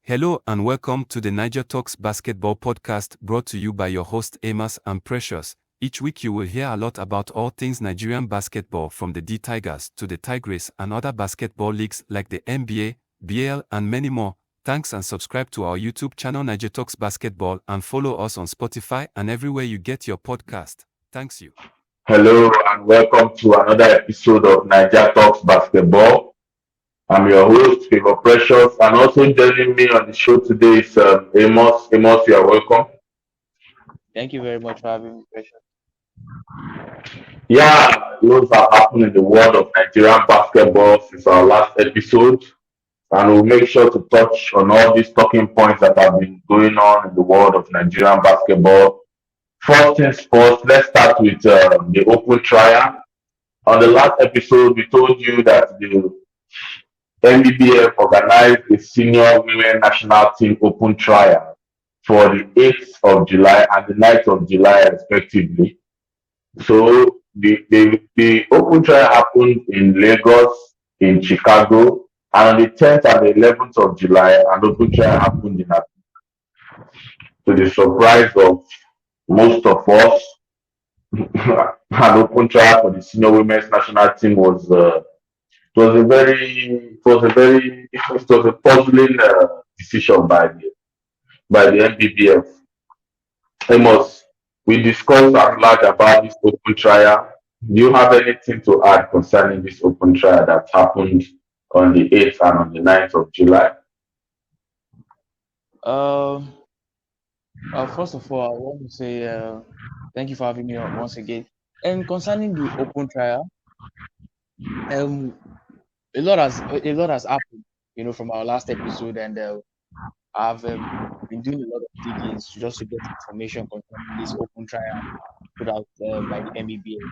Hello and welcome to the Niger Talks Basketball Podcast brought to you by your host Amos and Precious. Each week you will hear a lot about all things Nigerian basketball from the D Tigers to the Tigres and other basketball leagues like the NBA, BL and many more. Thanks and subscribe to our YouTube channel Niger Talks Basketball and follow us on Spotify and everywhere you get your podcast. Thanks you. Hello and welcome to another episode of Niger Talks Basketball. I'm your host, Fiba Precious, and also joining me on the show today is Amos. Amos, you are welcome. Thank you very much for having me, Precious. Yeah, loads have happened in the world of Nigerian basketball since our last episode, and we'll make sure to touch on all these talking points that have been going on in the world of Nigerian basketball. First things first, let's start with the open trial. On the last episode, we told you that the Nbbf organized a senior women national team open trial for the 8th of July and the 9th of July, respectively. So the open trial happened in Lagos, in Chicago, and on the 10th and the 11th of July, an open trial happened in Atlanta. To the surprise of most of us, an open trial for the senior women's national team was a puzzling decision by the Nbbf. Amos, we discussed at large about this open trial. Do you have anything to add concerning this open trial that happened on the 8th and on the 9th of July? First of all, I want to say thank you for having me on once again. And concerning the open trial, a lot has happened, from our last episode, and I've been doing a lot of diggings just to get information concerning this open trial put out by the Nbbf.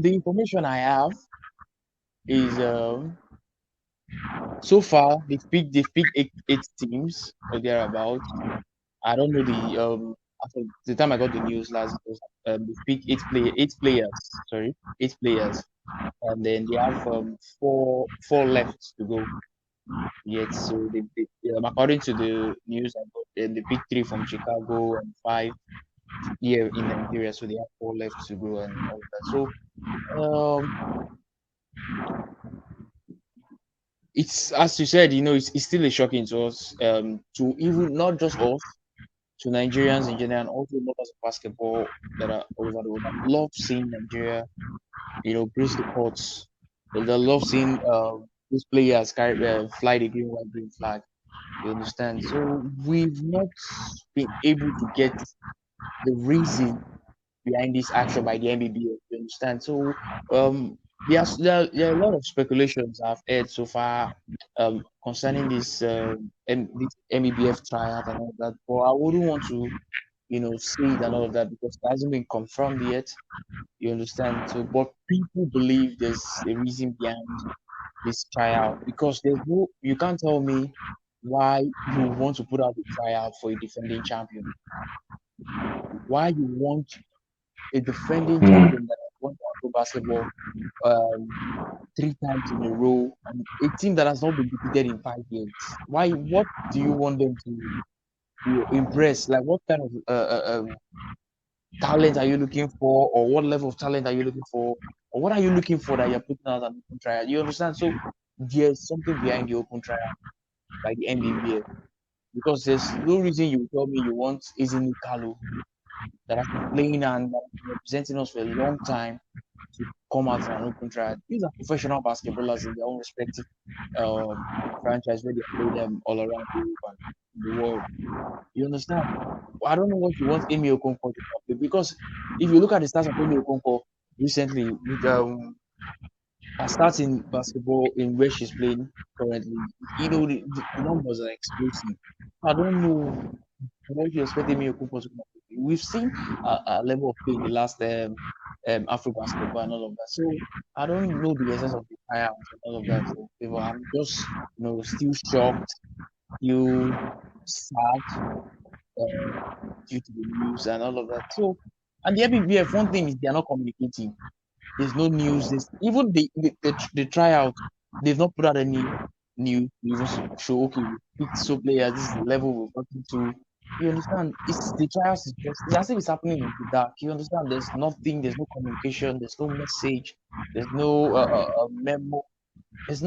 The information I have is so far they've picked eight teams or thereabouts. I don't know after the time I got the news last, they picked eight players, and then they have four left to go yet. So according to the news, I got they picked 3 from Chicago and 5 here in Nigeria. So they have 4 left to go and all that. So it's, as you said, it's still a shocking to us, to even not just us, to Nigerians in general, and also lovers of basketball that are over the world. I love seeing Nigeria, grace the courts. They love seeing these players fly the green flag. You understand? So we've not been able to get the reason behind this action by the Nbbf. You understand? So there are a lot of speculations I've heard so far concerning this Nbbf tryout and all that. But I wouldn't want to, say it and all of that because it hasn't been confirmed yet. You understand? So, but people believe there's a reason behind this tryout because you can't tell me why you want to put out the tryout for a defending champion. Why you want a defending champion that has won AFRO basketball 3 times in a row, and a team that has not been defeated in 5 years. Why? What do you want them to impress? Like, what kind of talent are you looking for, or what level of talent are you looking for, or what are you looking for that you're putting out an open trial? You understand? So there's something behind the open trial by the Nbbf, because there's no reason you tell me you want Izini Kalu that has been playing and representing us for a long time to come out in an open trial. These are professional basketballers in their own respective franchise where they play them all around the world. You understand? I don't know what you want Amy Okonkwo to play, because if you look at the stats of Amy Okonkwo recently, with her stats in basketball in where she's playing currently, the numbers are explosive. I don't know what you expect Amy Okonkwo to come up with. We've seen a level of play in the last Afro basketball and all of that. So I don't know the essence of the trials and all of that. So I'm just still shocked, still sad due to the news and all of that. So, and the Nbbf, one thing is they are not communicating. There's no news. Even the tryout, they've not put out any news to even show, okay, we picked so players, this is the level we've gotten to. You understand? It's the trials is just, it's as if it's happening in the dark. You understand? There's nothing, there's no communication, there's no message, there's no memo, there's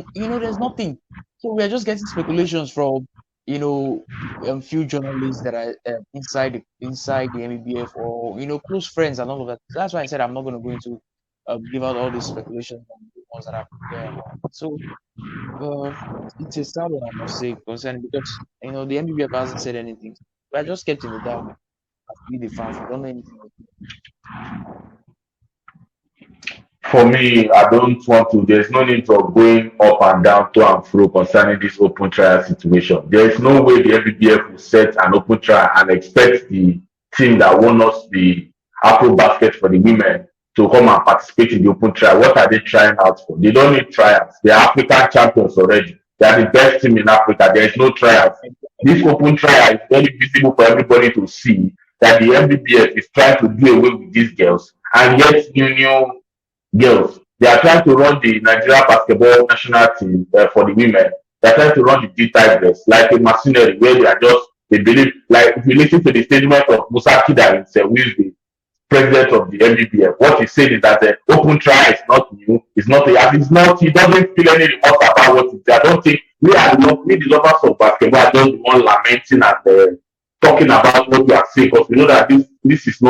nothing. So we are just getting speculations from, few journalists that are inside the Nbbf, or close friends and all of that. So that's why I said I'm not going to go into give out all these speculations and the ones that are there and all. So uh, it's a sad one, I must say, concerning, because the Nbbf hasn't said anything. We are just kept in the dark as we the fans. We don't know anything. For me, I don't want to. There's no need of going up and down to and fro concerning this open trial situation. There is no way the FBBF will set an open trial and expect the team that won us the Afro basket for the women to come and participate in the open trial. What are they trying out for? They don't need trials. They are African champions already. They are the best team in Africa. There is no trials. This open trial is very visible for everybody to see that the MBBF is trying to do away with these girls and get new girls. They are trying to run the Nigeria basketball national team for the women. They are trying to run the D Tigers like a machinery where they believe, like if you listen to the statement of Musa Kida himself, who is the president of the MBBF, what he said is that the open trial is not new. He doesn't feel any remorse about what it is. I don't think we the lovers of basketball are just the one lamenting and talking about what we are saying, because we know that this is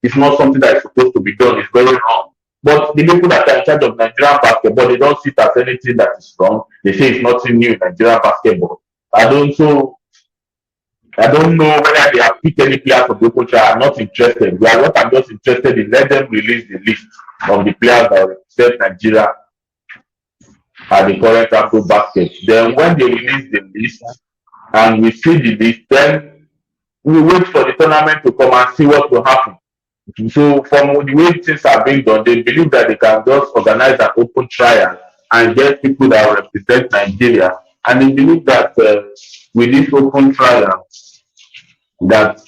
it's not something that is supposed to be done. It's very wrong. But the people that are in charge of Nigerian basketball, they don't see it as anything that is wrong. They say it's nothing new in Nigerian basketball. I don't so I don't know whether they have picked any players from the open trial. I'm not interested. What I'm just interested in, let them release the list of the players that represent Nigeria at the current Afro basket. Then when they release the list and we see the list, then we wait for the tournament to come and see what will happen. So from the way things are being done, they believe that they can just organize an open trial and get people that represent Nigeria. And they believe that with this open trial, that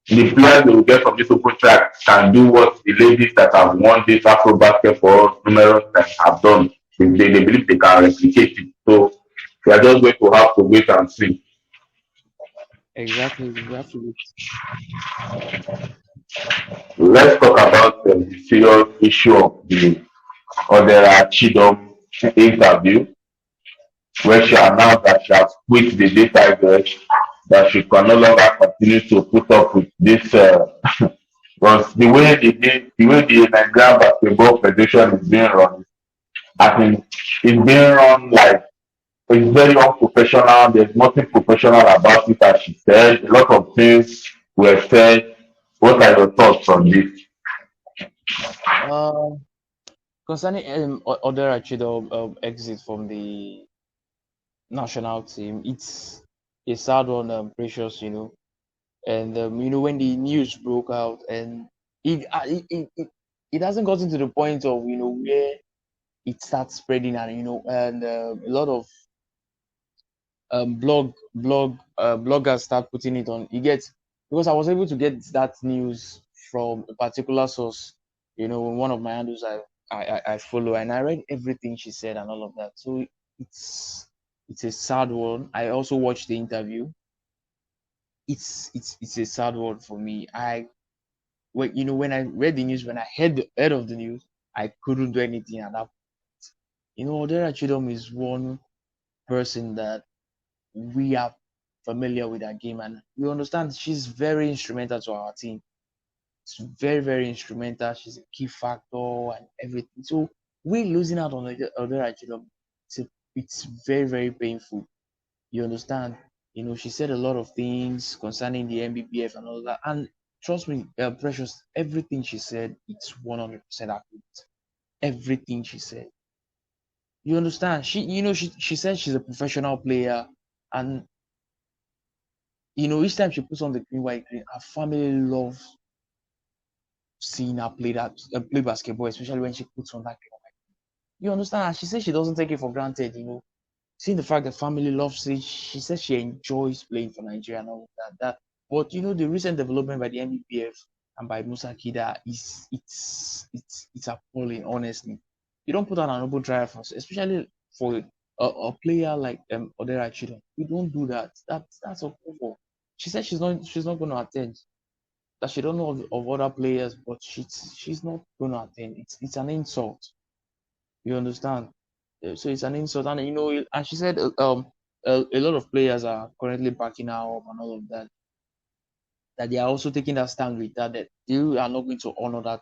the players they will get from this open trial can do what the ladies that have won this Afro basket for us numerous times have done. They believe they can replicate it. So we are just going to have to wait and see. Exactly, we have to Let's talk about the serious issue of the Odera Chidom interview, where she announced that she has quit the data girls, that she can no longer continue to put up with this. Because the way the Nigerian Basketball Federation is being run, I think it's being run like it's very unprofessional. There's nothing professional about it, as she said. A lot of things were said. What are your thoughts on this? uh, concerning Odera Chidom exit from the national team. It's a sad one, Precious, and when the news broke out, and it hasn't gotten to the point of where it starts spreading, and and a lot of bloggers start putting it on. You get, because I was able to get that news from a particular source, one of my handles I follow, and I read everything she said and all of that. So it's it's a sad one. I also watched the interview. It's a sad one for me. When I read the news, when I heard of the news, I couldn't do anything at that. Odera Chidom is one person that we are familiar with that game, and we understand she's very instrumental to our team. It's very, very instrumental. She's a key factor and everything. So we losing out on Odera Chidom. It's very, very painful. You understand? She said a lot of things concerning the MBBF and all that. And trust me, Precious, everything she said, it's 100% accurate. Everything she said. You understand? She said she's a professional player, and each time she puts on the green, white, green, her family loves seeing her play basketball, especially when she puts on that green. You understand? She says she doesn't take it for granted. Seeing the fact that family loves it, she says she enjoys playing for Nigeria and all of that. But the recent development by the NBPF and by Musa Kida is it's appalling, honestly. You don't put on an open trial for, especially for a player like Odera Chidom. We don't do that. That's a cover. She said she's not going to attend. That she don't know of other players, but she's not going to attend. It's an insult. You understand? So it's an insult, and and she said a lot of players are currently backing her up and all of that. That they are also taking that stand with that they are not going to honor that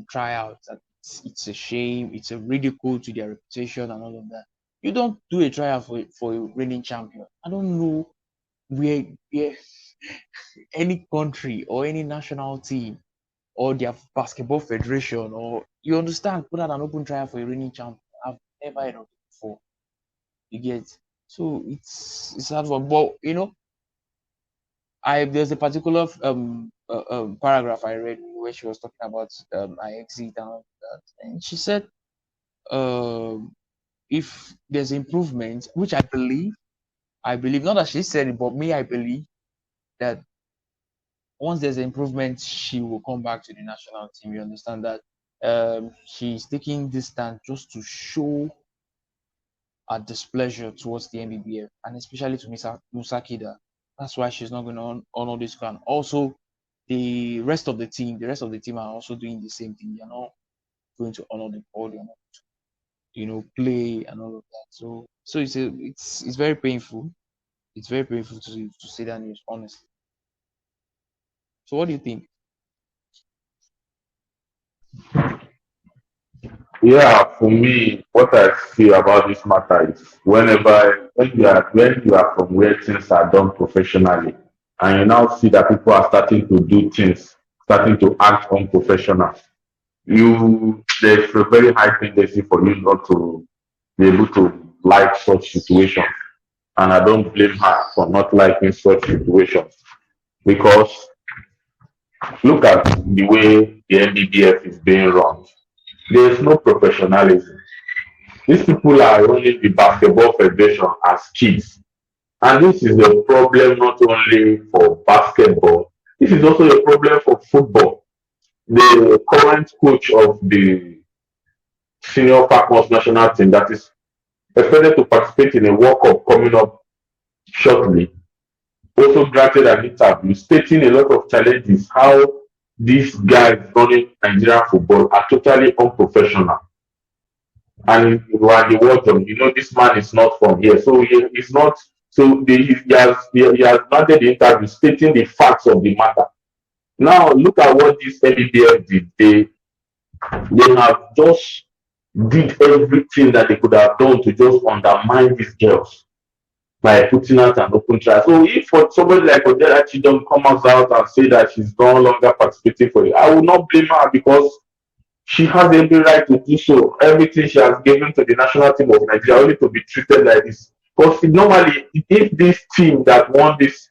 tryout. That it's a shame, it's a ridicule to their reputation and all of that. You don't do a tryout for a reigning champion. I don't know where any country or any national team or their basketball federation, or you understand, put out an open trial for a reigning champion. I've never heard of it before. You get, so it's hard one, but there's a particular paragraph I read where she was talking about I exit and all that, and she said if there's improvement, which I believe not that she said it, but me, I believe that once there's improvement, she will come back to the national team. You understand that she's taking this stand just to show her displeasure towards the Nbbf and especially to Musa Kida. That's why she's not going to honor this crown. Also, the rest of the team are also doing the same thing. They're not going to honor the board. They're not, play and all of that. So it's very painful. It's very painful to see that news, honestly. So what do you think? Yeah, for me, what I see about this matter is when you are from where things are done professionally, and you now see that people are starting to do things, starting to act unprofessional, there's a very high tendency for you not to be able to like such situations. And I don't blame her for not liking such situations because look at the way the NBBF is being run. There's no professionalism. These people are running the basketball federation as kids. And this is a problem not only for basketball, this is also a problem for football. The current coach of the senior Falcons national team that is expected to participate in a World Cup coming up shortly also granted an interview stating a lot of challenges how these guys running Nigerian football are totally unprofessional. And while the word of this man is not from here, so he's not. So he has granted the interview stating the facts of the matter. Now look at what this NBF did. They have just did everything that they could have done to just undermine these girls by putting out an open trial. So if for somebody like Odera Chidom comes out and say that she's no longer participating for it, I will not blame her because she has every right to do so. Everything she has given to the national team of Nigeria only to be treated like this. Because normally, if this team that won this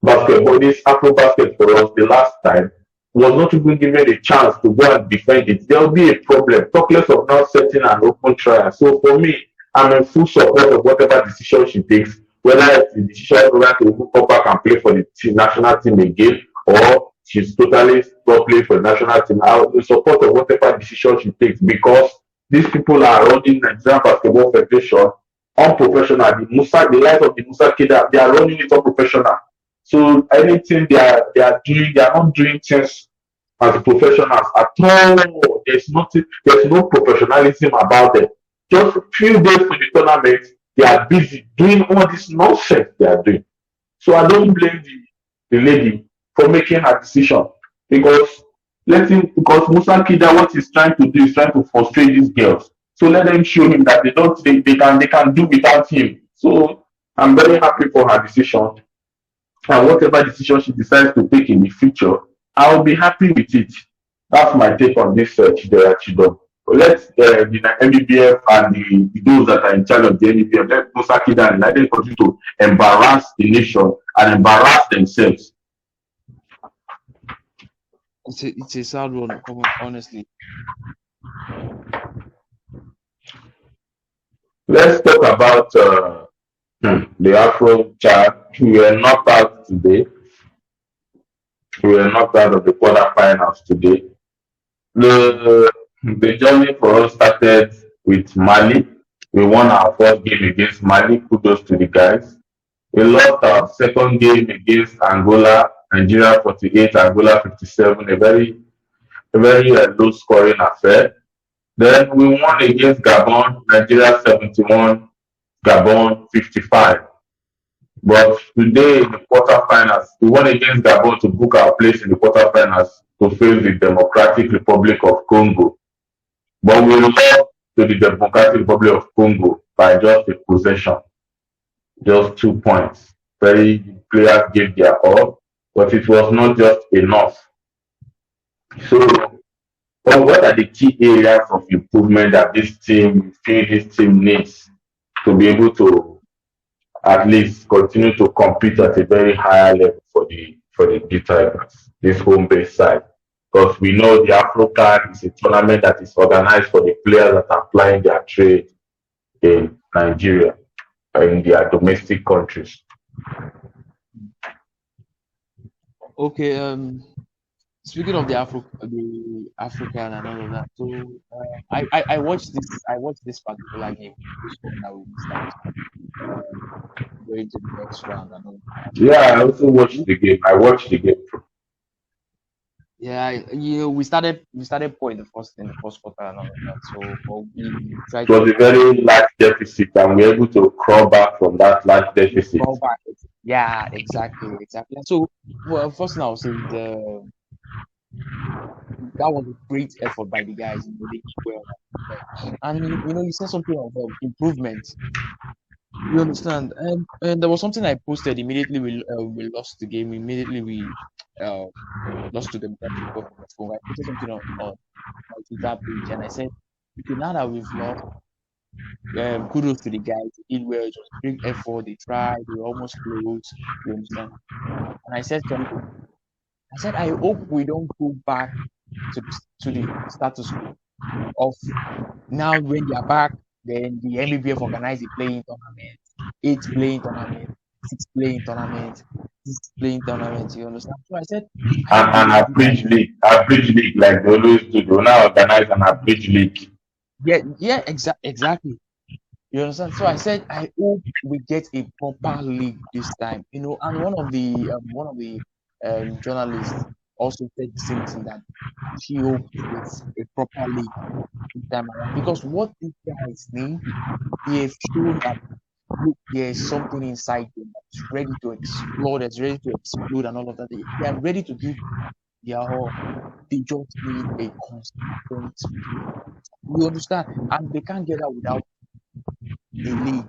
basketball, this Afro basket for us the last time, was not even given a chance to go and defend it, there will be a problem. Talk less of now setting an open trial. So for me, I'm in full support of whatever decision she takes, whether it's the decision whether to come back and play for the national team again, or she's totally not playing for the national team. I'm in support of whatever decision she takes because these people are running Nigerian Basketball Federation unprofessional. The likes of the Musa Kida, they are running it unprofessional. So anything they are doing, they are not doing things as professionals at all. There's no professionalism about them. Just a few days to the tournament, they are busy doing all this nonsense they are doing. So I don't blame the lady for making her decision because because Musa Kida, what he's trying to do is trying to frustrate these girls. So let them show him that they can do without him. So I'm very happy for her decision. And whatever decision she decides to take in the future, I'll be happy with it. That's my take on this Odera Chidom. Let the Nbbf and those that are in charge of the Nbbf, let Musa Kida and let them continue to embarrass the nation and embarrass themselves. It's a sad one, honestly. Let's talk about the Afro child. We were knocked out today. We were knocked out of the quarterfinals today. The journey for us started with Mali. We won our first game against Mali. Kudos to the guys. We lost our second game against Angola, Nigeria 48, Angola 57. A very low scoring affair. Then we won against Gabon, Nigeria 71, Gabon 55. But today in the quarterfinals, we won against Gabon to book our place in the quarterfinals to face the Democratic Republic of Congo. But we lost to the Democratic Republic of Congo by just a possession, just 2 points. Very players gave their all, but it was not just enough. So, what are the key areas of improvement that this team needs to be able to at least continue to compete at a very higher level for the D Tigers, this home base side? Because we know the Afrocan is a tournament that is organized for the players that are plying their trade in Nigeria or in their domestic countries. Okay. Speaking of the African and all of that, so I watched this particular game, this one that we missed out, going to the next round and all that. Yeah, I also watched the game. I watched the game. Yeah, we started poor in the first quarter and all of that. So, but we tried It was a very large deficit, and we were able to crawl back from that large deficit. fall back. Yeah, exactly. And so, well, first thing I would say is that was a great effort by the guys. They did well, and you said something of improvement. You understand? And there was something I posted immediately. We lost the game. Immediately we lost to Democratic Republic of Congo. I posted something on my Twitter page, and I said, okay, now that we've lost, kudos to the guys. They did well. It was a big effort. They tried. They were almost close. You understand? And I said something. I said, I hope we don't go back to the status quo of now when they are back, then the Nbbf organize the playing tournament, 8 playing tournament, 6 playing tournament, 6 playing tournament. You understand? So I said, I hope And a bridge league, like they always do. They will now organize an bridge league. Yeah, exactly. You understand? So I said, I hope we get a proper league this time. And one of the journalists also said the same thing, that she hopes it's a proper league this time around, because what these guys need, they have shown that look, there's something inside them that's ready to explode, that's ready to explode, and all of that. They are ready to give their all. They just need a consistent play. You understand? And they can't get that without a league.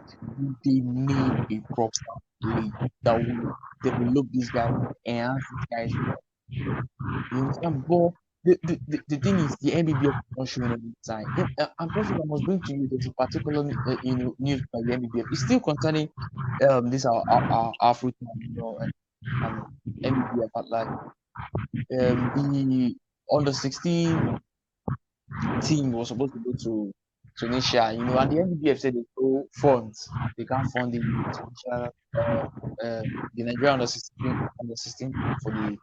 They need a proper league that will develop these guys, enhance these guys. You understand? But the thing is, the Nbbf is not showing any sign. I'm perfect. I must bring to you, there's a particular news by the Nbbf. It's still concerning this our Afro and Nbbf at like the under 16 team was supposed to go to Tunisia, and the Nbbf said they go funds. They can't fund the Tunisia, the Nigeria under 16 for the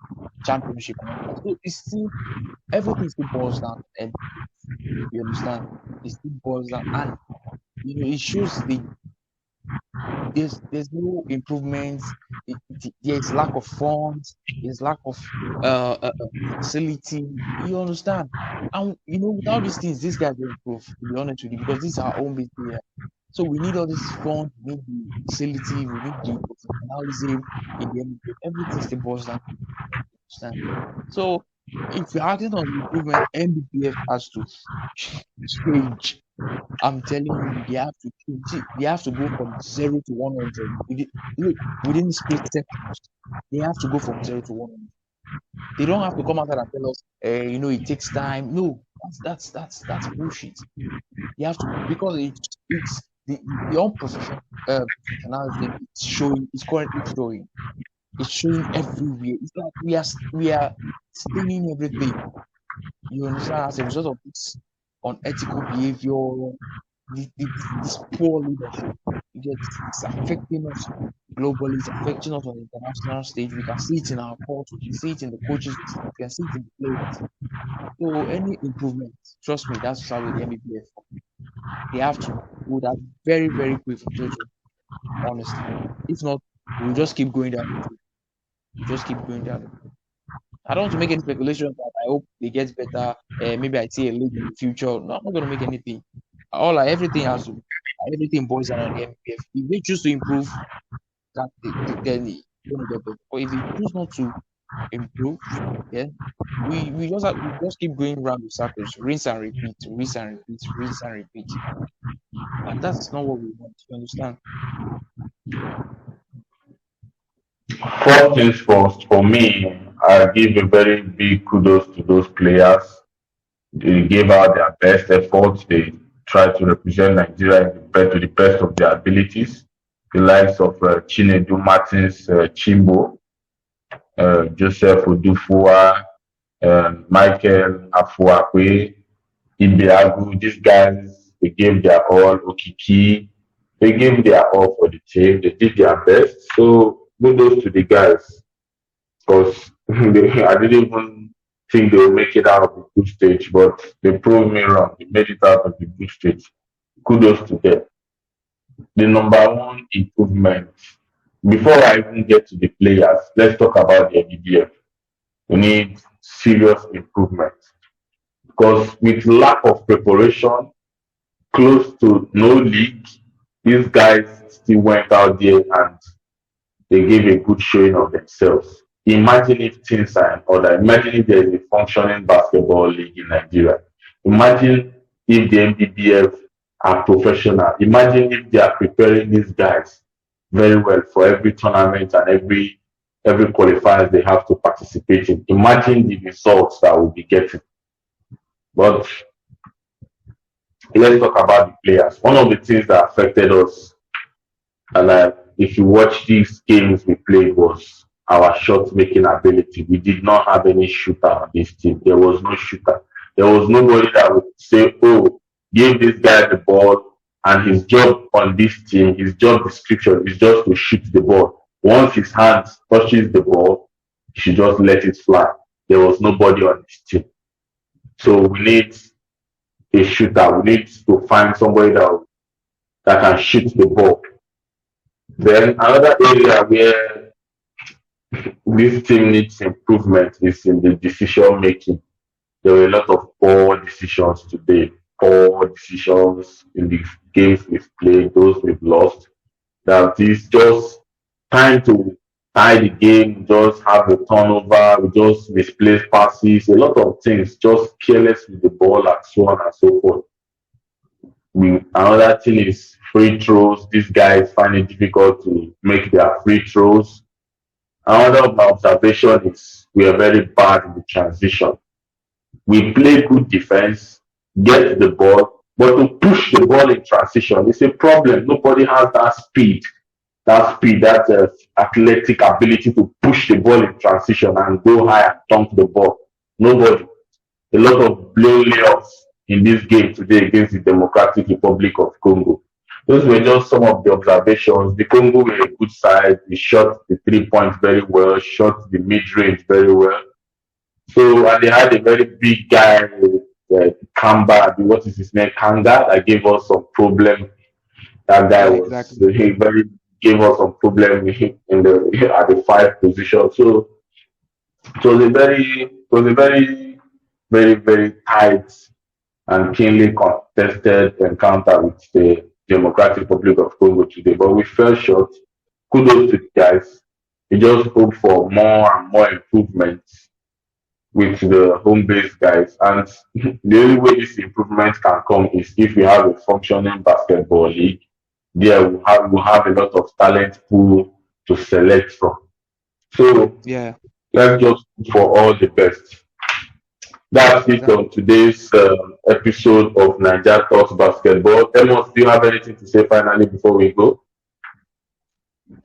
championship and all that. So it's still, everything still boils down, and you understand, it still boils down, and it shows there's no improvements. There's lack of funds. There's lack of facility. You understand? And without these things, these guys will improve. To be honest with you, because this is our own business. So we need all this funds. We need the facility. We need the professionalism in the end. Everything still boils down. Understand? So if you're acting on improvement, Nbbf has to change. I'm telling you, they have to change. See, they have to go from 0 to 100. Look, within split seconds, they have to go from 0 to 100. They don't have to come out and tell us, it takes time. No, that's bullshit. You have to, because it's the unprofessional professionalism. It's currently showing. It's showing everywhere. It's like we are staining everything. You understand? As a result of this unethical behavior, this poor leadership, it's affecting us globally. It's affecting us on the international stage. We can see it in our courts. We can see it in the coaches. We can see it in the players. So any improvement, trust me, that's how the Nbbf. They have to would have very, very quick from Jojo, honestly. If not, we'll just keep going down the road. We'll just keep going down the road. I don't want to make any speculations that I hope they get better. Maybe I see a league in the future. No, I'm not going to make anything. Everything boils down on the MPF. If they choose to improve, then it's going to get better. But if they choose not to improve, yeah, we just keep going around the circles, rinse and repeat, rinse and repeat, rinse and repeat. And that's not what we want. You understand? First things first, for me, I give a very big kudos to those players. They gave out their best efforts. They tried to represent Nigeria to the best of their abilities. The likes of Chinedu Martins, Chimbo, Joseph Odufua, Michael Afuakwe, Ibiagu. These guys, they gave their all. Okiki, they gave their all for the team. They did their best. So kudos to the guys, because I didn't even think they would make it out of the group stage, but they proved me wrong. They made it out of the group stage. Kudos to them. The number one improvement. Before I even get to the players, let's talk about the Nbbf. We need serious improvement, because with lack of preparation, close to no league, these guys still went out there and they gave a good showing of themselves. Imagine if things are in order. Imagine if there is a functioning basketball league in Nigeria. Imagine if the Nbbf are professional. Imagine if they are preparing these guys very well for every tournament and every qualifiers they have to participate in. Imagine the results that we'll be getting. But let's talk about the players. One of the things that affected us, and if you watch these games we played, was our shot making ability. We did not have any shooter on this team. There was no shooter. There was nobody that would say, oh, give this guy the ball, and his job on this team, his job description is just to shoot the ball. Once his hands touches the ball, he should just let it fly. There was nobody on this team. So we need a shooter. We need to find somebody that can shoot the ball. Then another area where this team needs improvement is in the decision making. There were a lot of poor decisions today, poor decisions in the games we've played, those we've lost. That is just time to tie the game, just have a turnover, we just misplace passes, a lot of things, just careless with the ball and so on and so forth. Another thing is free throws. These guys find it difficult to make their free throws. Another of my observation is we are very bad in the transition. We play good defense, get the ball, but to push the ball in transition is a problem. Nobody has that athletic ability to push the ball in transition and go high and dunk the ball. Nobody. A lot of blown layups in this game today against the Democratic Republic of Congo. Those were just some of the observations. The Congo were a good side. They shot the 3 points very well, shot the mid-range very well. So, and they had a very big guy, Kamba, what is his name? Kanga, that gave us some problem. That guy he very gave us some problem in the at the 5 position. So it was a very, very, very tight and keenly contested encounter with the Democratic Republic of Congo today. But we fell short. Kudos to the guys. We just hope for more and more improvements with the home-based guys. And the only way this improvement can come is if we have a functioning basketball league. There we'll have a lot of talent pool to select from. So Yeah. let's just hope for all the best. That's it on today's episode of Niger Talks Basketball. Amos, do you have anything to say finally before we go?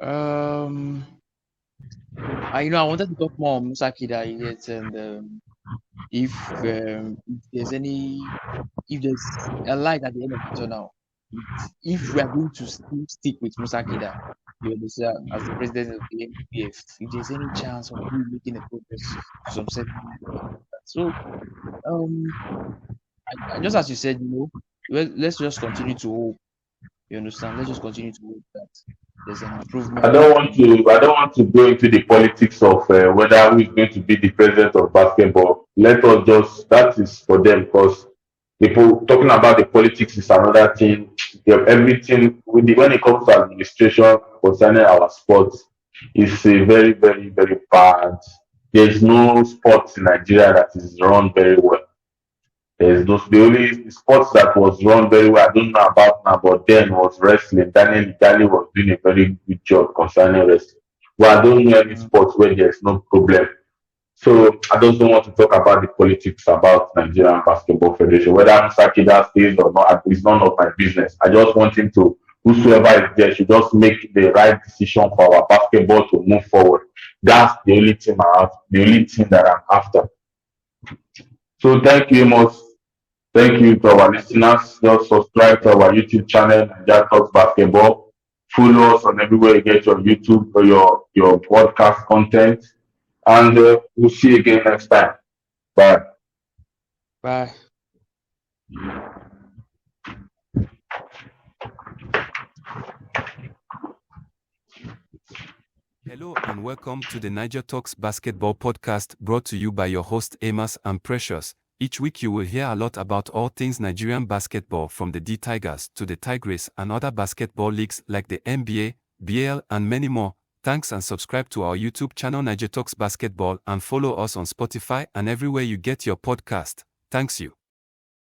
I wanted to talk more on Musa Kida yet, and if there's a light at the end of the tunnel, if we are going to stick with Musa Kida, you understand, as the president of the Nbbf, if there's any chance of you making a progress to some certain so just as you said, let's just continue to hope You understand? Let's just continue to hope that there's an I improvement don't want in. to. I don't want to go into the politics of whether who is going to be the president of basketball. Let us just. That is for them because people talking about the politics is another thing. Everything when it comes to administration concerning our sports, is a very, very, very bad. There is no sports in Nigeria that is run very well. There's those the only sports that was run very well. I don't know about now, but then was wrestling. Daniel Italy was doing a very good job concerning wrestling. But I don't know any Mm, sports where there's no problem. So I just don't want to talk about the politics about Nigerian Basketball Federation. Whether Musa Kida stays or not, is none of my business. I just want him to, whosoever is there, should just make the right decision for our basketball to move forward. That's the only thing the only thing that I'm after. So thank you, Amos. Thank you to our listeners. Just subscribe to yeah. our YouTube channel, Nigeria Talks Basketball. Follow us on everywhere you get your YouTube or your podcast content. And we'll see you again next time. Bye. Bye. Hello and welcome to the Niger Talks Basketball Podcast brought to you by your host Amos and Precious. Each week you will hear a lot about all things Nigerian basketball from the D Tigers to the Tigers and other basketball leagues like the NBA, BL and many more. Thanks and subscribe to our YouTube channel Niger Talks Basketball and follow us on Spotify and everywhere you get your podcast. Thanks you.